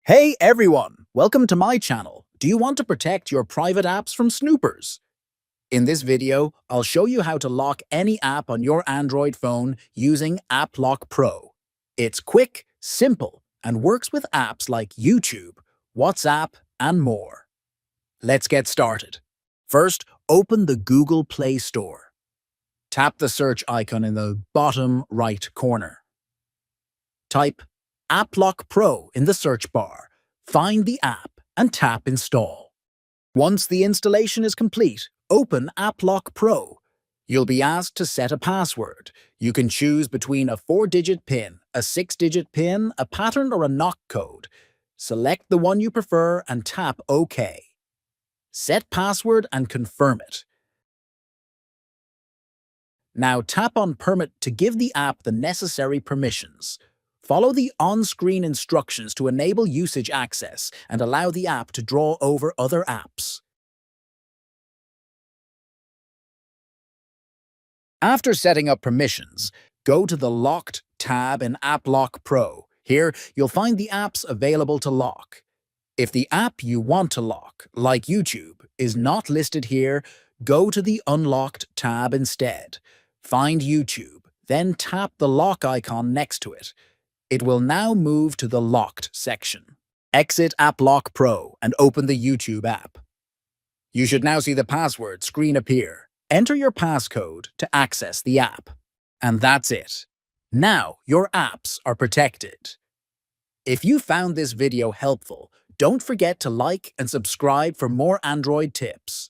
Hey everyone, welcome to my channel. Do you want to protect your private apps from snoopers? In this video, I'll show you how to lock any app on your Android phone using AppLock Pro. It's quick, simple, and works with apps like YouTube, WhatsApp, and more. Let's get started. First, open the Google Play Store. Tap the search icon in the bottom right corner. Type AppLock Pro in the search bar, find the app, and tap Install. Once the installation is complete, open AppLock Pro. You'll be asked to set a password. You can choose between a 4-digit PIN, a 6-digit PIN, a pattern, or a knock code. Select the one you prefer and tap OK. Set password and confirm it. Now tap on Permit to give the app the necessary permissions. Follow the on-screen instructions to enable usage access and allow the app to draw over other apps. After setting up permissions, go to the Locked tab in AppLock Pro. Here, you'll find the apps available to lock. If the app you want to lock, like YouTube, is not listed here, go to the Unlocked tab instead. Find YouTube, then tap the lock icon next to it. It will now move to the Locked section. Exit AppLock Pro and open the YouTube app. You should now see the password screen appear. Enter your passcode to access the app. And that's it. Now your apps are protected. If you found this video helpful, don't forget to like and subscribe for more Android tips.